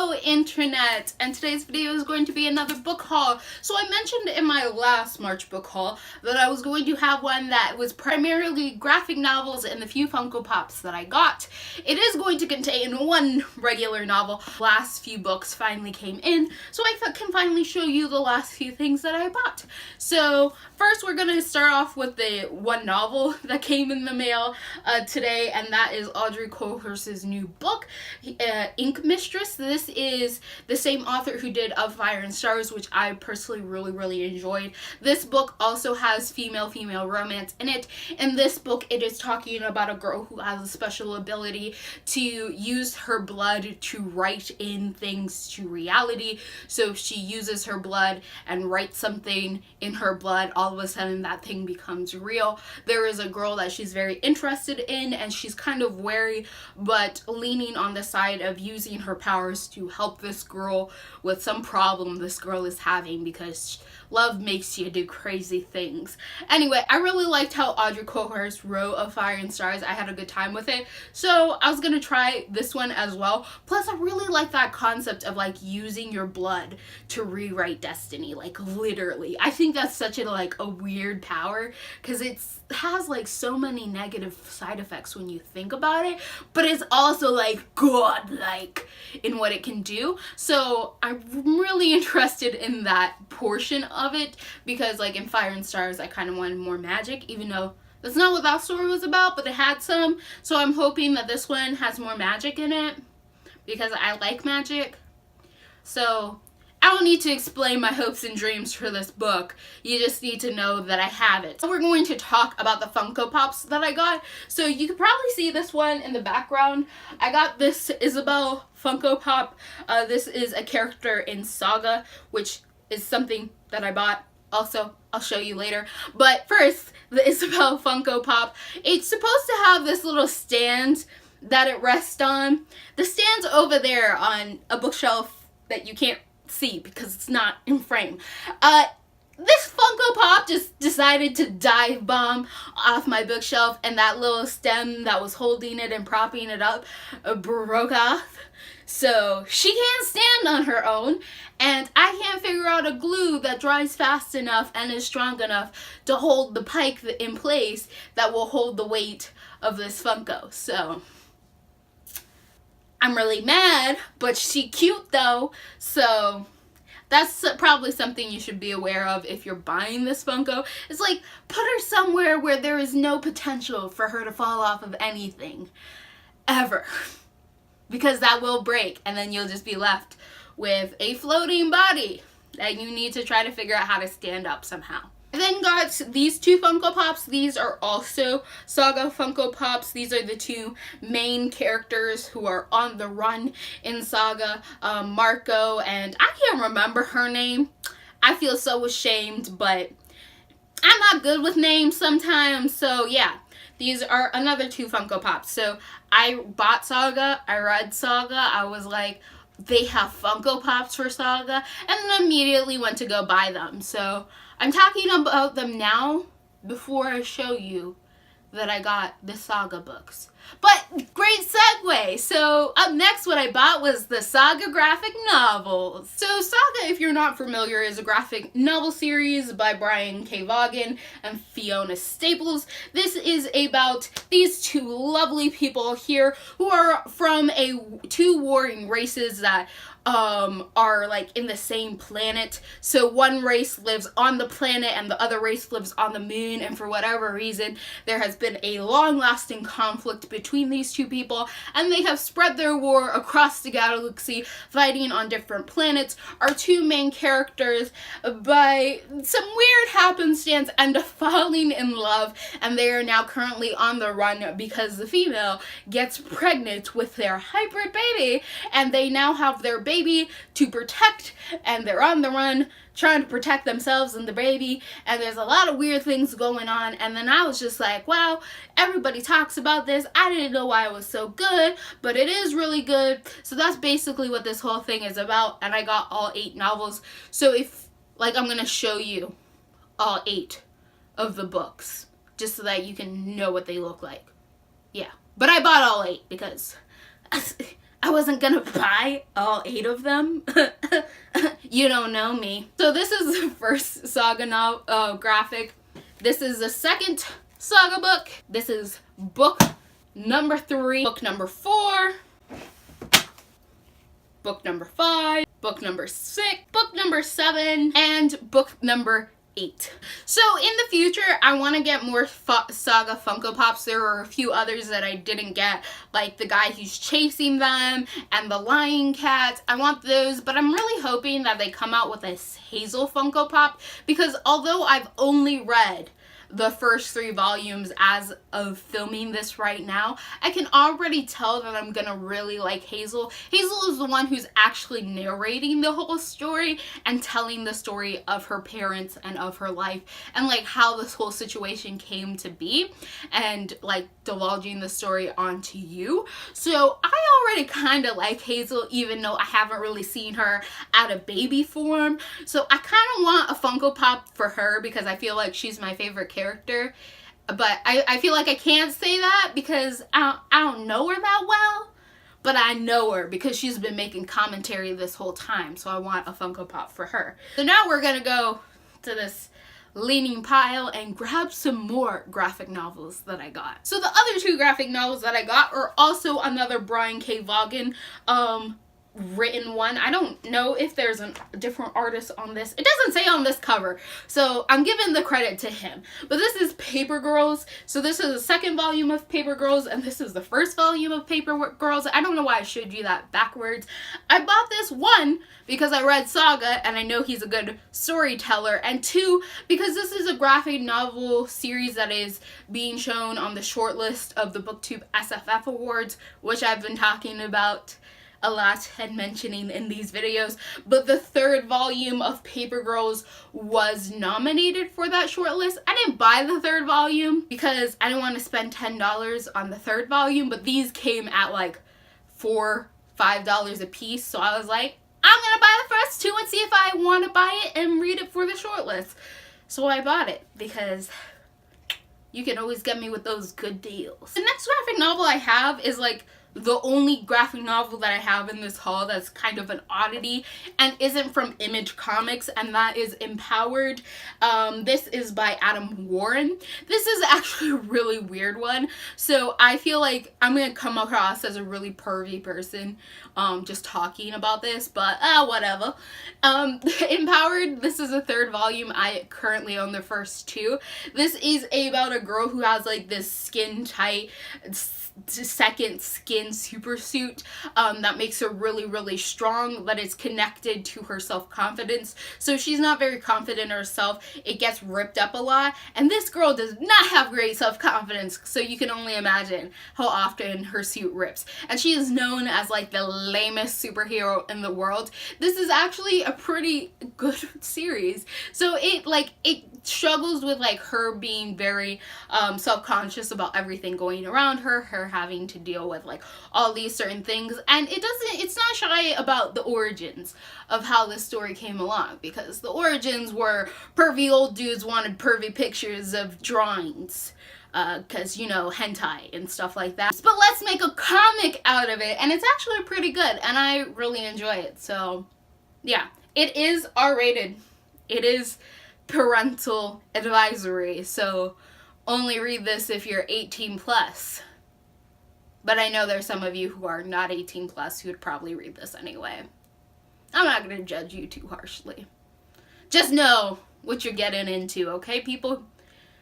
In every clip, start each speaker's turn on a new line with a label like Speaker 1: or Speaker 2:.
Speaker 1: Hello internet, and today's video is going to be another book haul. So I mentioned in my last March book haul that I was going to have one that was primarily graphic novels and the few Funko Pops that I got. It is going to contain one regular novel. Last few books finally came in, so I can finally show you the last few things that I bought. So first we're going to start off with the one novel that came in the mail today, and that is Audrey Coulthurst's new book, Mistress. This is the same author who did Of Fire and Stars, which I personally really enjoyed. This book also has female romance in it. In this book, it is talking about a girl who has a special ability to use her blood to write in things to reality. So if she uses her blood and writes something in her blood, all of a sudden that thing becomes real. There is a girl that she's very interested in, and she's kind of wary but leaning on the side of using her powers to help this girl with some problem this girl is having, because love makes you do crazy things. Anyway, I really liked how Audrey Coulthurst wrote Of Fire and Stars. I had a good time with it, so I was gonna try this one as well. Plus, I really like that concept of like using your blood to rewrite destiny, like literally. I think that's such a weird power, because it has like so many negative side effects when you think about it, but it's also like godlike in what it can do. So I'm really interested in that portion of it, because like in Fire and Stars I kind of wanted more magic, even though that's not what that story was about, but it had some. So I'm hoping that this one has more magic in it, because I like magic. So I don't need to explain my hopes and dreams for this book. You just need to know that I have it. So we're going to talk about the Funko Pops that I got. So you can probably see this one in the background. I got this Isabel Funko Pop. This is a character in Saga, which is something that I bought. Also, I'll show you later. But first, the Isabel Funko Pop. It's supposed to have this little stand that it rests on. The stand's over there on a bookshelf that you can't see because it's not in frame. This Funko Pop just decided to dive bomb off my bookshelf, and that little stem that was holding it and propping it up broke off. So she can't stand on her own, and I can't figure out a glue that dries fast enough and is strong enough to hold the pike in place that will hold the weight of this Funko. So I'm really mad, but she cute though, so that's probably something you should be aware of if you're buying this Funko. It's like, put her somewhere where there is no potential for her to fall off of anything, ever. Because that will break, and then you'll just be left with a floating body that you need to try to figure out how to stand up somehow. I then got these two Funko Pops. These are also Saga Funko Pops. These are the two main characters who are on the run in Saga, Marco, and I can't remember her name. I feel so ashamed, but I'm not good with names sometimes, so yeah. These are another two Funko Pops. So I bought Saga, I read Saga, I was like, they have Funko Pops for Saga, and then immediately went to go buy them. So I'm talking about them now before I show you that I got the Saga books. But great segue. So up next, what I bought was the Saga graphic novels. So Saga, if you're not familiar, is a graphic novel series by Brian K. Vaughan and Fiona Staples. This is about these two lovely people here who are from two warring races that are like in the same planet. So one race lives on the planet and the other race lives on the moon, and for whatever reason there has been a long-lasting conflict between these two people, and they have spread their war across the galaxy, fighting on different planets. Our two main characters, by some weird happenstance, end up falling in love, and they are now currently on the run because the female gets pregnant with their hybrid baby, and they now have their baby to protect, and they're on the run trying to protect themselves and the baby, and there's a lot of weird things going on. And then I was just like, wow, everybody talks about this. I didn't know why it was so good, but it is really good. So that's basically what this whole thing is about, and I got all 8 novels. So if, like, I'm gonna show you all 8 of the books just so that you can know what they look like. Yeah, but I bought all 8 because I wasn't gonna buy all 8 of them. You don't know me. So this is the first Saga graphic. This is the second Saga book. This is book number 3, book number 4, book number 5, book number 6, book number 7, and book number 8. So in the future, I want to get more Saga Funko Pops. There are a few others that I didn't get, like the guy who's chasing them and the lion cat. I want those, but I'm really hoping that they come out with a Hazel Funko Pop, because although I've only read the first 3 volumes as of filming this right now, I can already tell that I'm gonna really like Hazel. Hazel is the one who's actually narrating the whole story and telling the story of her parents and of her life and like how this whole situation came to be, and like divulging the story onto you. So I already kind of like Hazel, even though I haven't really seen her at a baby form. So I kind of want a Funko Pop for her because I feel like she's my favorite character. But I feel like I can't say that because I don't know her that well. But I know her because she's been making commentary this whole time. So I want a Funko Pop for her. So now we're going to go to this leaning pile and grab some more graphic novels that I got. So the other 2 graphic novels that I got are also another Brian K. Vaughan written one. I don't know if there's a different artist on this. It doesn't say on this cover, so I'm giving the credit to him. But this is Paper Girls. So this is the second volume of Paper Girls, and this is the first volume of Paper Girls. I don't know why I showed you that backwards. I bought this, 1, because I read Saga and I know he's a good storyteller, and 2, because this is a graphic novel series that is being shown on the short list of the BookTube SFF Awards, which I've been talking about a lot and mentioning in these videos. But the 3rd volume of Paper Girls was nominated for that shortlist. I didn't buy the 3rd volume because I didn't want to spend $10 on the 3rd volume, but these came at like $4, $5 a piece. So I was like, I'm gonna buy the first 2 and see if I want to buy it and read it for the shortlist. So I bought it because you can always get me with those good deals. The next graphic novel I have is like the only graphic novel that I have in this haul that's kind of an oddity and isn't from Image Comics, and that is Empowered. This is by Adam Warren. This is actually a really weird one, so I feel like I'm gonna come across as a really pervy person just talking about this, but whatever. Empowered, this is the 3rd volume. I currently own the first 2. This is about a girl who has like this skin tight second skin super suit that makes her really strong, but it's connected to her self-confidence. So she's not very confident in herself. It gets ripped up a lot, and this girl does not have great self-confidence, so you can only imagine how often her suit rips. And she is known as like the lamest superhero in the world. This is actually a pretty good series. So it struggles with like her being very self-conscious about everything going around her having to deal with like all these certain things, and it's not shy about the origins of how this story came along, because the origins were pervy old dudes wanted pervy pictures of drawings because, you know, hentai and stuff like that. But let's make a comic out of it, and it's actually pretty good, and I really enjoy it. So yeah, it is R-rated. It is parental advisory, so only read this if you're 18 plus. But I know there's some of you who are not 18 plus who would probably read this anyway. I'm not going to judge you too harshly. Just know what you're getting into, okay, people?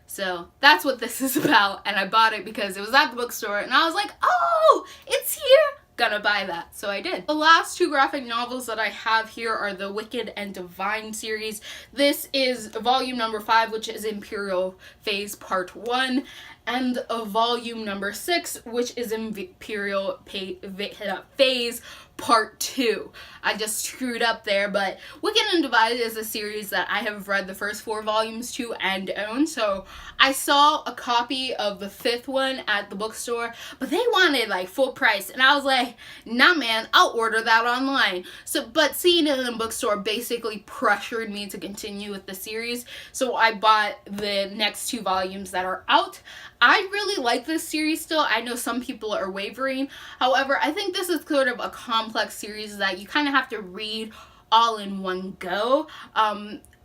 Speaker 1: So that's what this is about, and I bought it because it was at the bookstore, and I was like, oh, it's here! Gonna buy that, so I did. The last 2 graphic novels that I have here are the Wicked and Divine series. This is volume number 5, which is Imperial Phase Part 1, and volume number 6, which is Imperial Phase Part 2. I just screwed up there, but Wicked and Divine is a series that I have read the first 4 volumes to and own, so I saw a copy of the 5th one at the bookstore, but they wanted like full price, and I was like, nah man, I'll order that online. So, but seeing it in the bookstore basically pressured me to continue with the series, so I bought the next 2 volumes that are out. I really like this series still. I know some people are wavering. However, I think this is sort of a complex series that you kind of have to read all in one go.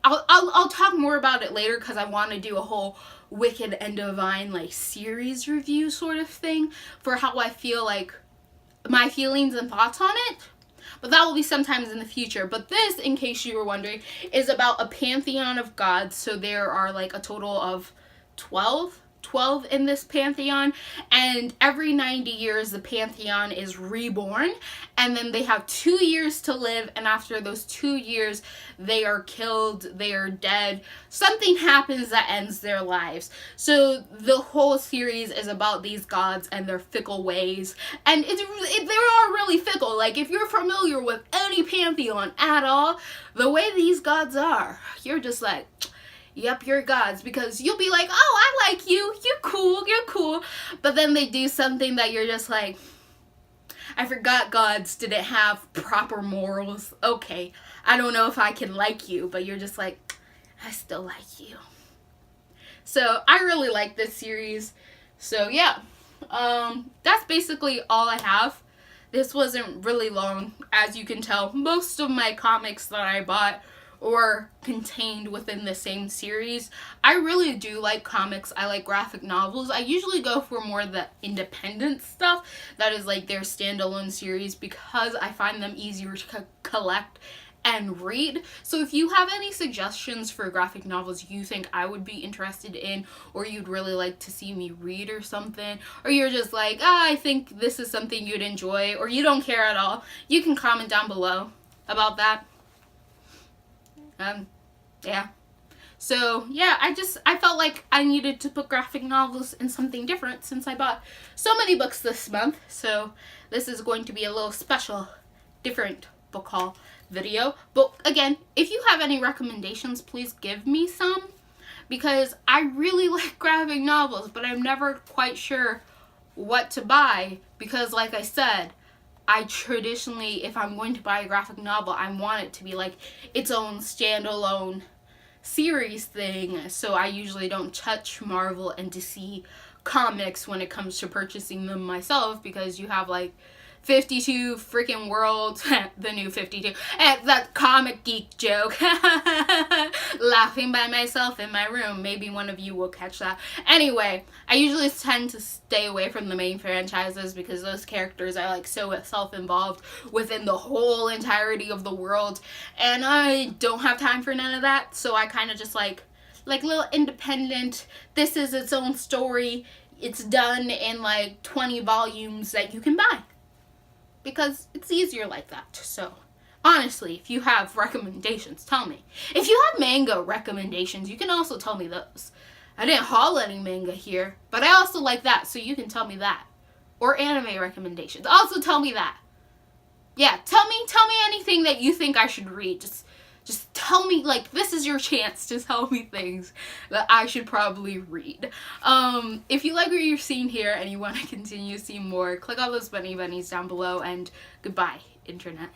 Speaker 1: I'll talk more about it later because I want to do a whole Wicked and Divine like series review sort of thing for how I feel, like my feelings and thoughts on it. But that will be sometimes in the future. But this, in case you were wondering, is about a pantheon of gods. So there are like a total of 12 in this pantheon, and every 90 years the pantheon is reborn, and then they have 2 years to live, and after those 2 years they are killed, they are dead, something happens that ends their lives. So the whole series is about these gods and their fickle ways, and they are really fickle. Like, if you're familiar with any pantheon at all, the way these gods are, you're just like, yep, you're gods, because you'll be like, oh, I like you, you're cool, but then they do something that you're just like, I forgot gods didn't have proper morals. Okay, I don't know if I can like you, but you're just like, I still like you. So I really like this series. So yeah, that's basically all I have. This wasn't really long, as you can tell. Most of my comics that I bought or contained within the same series. I really do like comics. I like graphic novels. I usually go for more of the independent stuff that is like their standalone series, because I find them easier to collect and read. So if you have any suggestions for graphic novels you think I would be interested in, or you'd really like to see me read or something, or you're just like, I think this is something you'd enjoy, or you don't care at all, you can comment down below about that. Yeah. So, yeah, I felt like I needed to put graphic novels in something different since I bought so many books this month. So, this is going to be a little special, different book haul video. But, again, if you have any recommendations, please give me some, because I really like graphic novels, but I'm never quite sure what to buy, because, like I said, I traditionally, if I'm going to buy a graphic novel, I want it to be like its own standalone series thing. So I usually don't touch Marvel and DC comics when it comes to purchasing them myself, because you have like 52 freaking worlds, the new 52, that comic geek joke, laughing by myself in my room. Maybe one of you will catch that. Anyway, I usually tend to stay away from the main franchises, because those characters are like so self-involved within the whole entirety of the world, and I don't have time for none of that. So I kind of just like little independent, this is its own story, it's done in like 20 volumes that you can buy, because it's easier like that. So honestly, if you have recommendations, tell me. If you have manga recommendations, you can also tell me those. I didn't haul any manga here, but I also like that, so you can tell me that. Or anime recommendations, also tell me that. Yeah, tell me anything that you think I should read. Just tell me, like, this is your chance to tell me things that I should probably read. If you like what you're seeing here and you want to continue seeing more, click on those bunny bunnies down below, and goodbye, internet.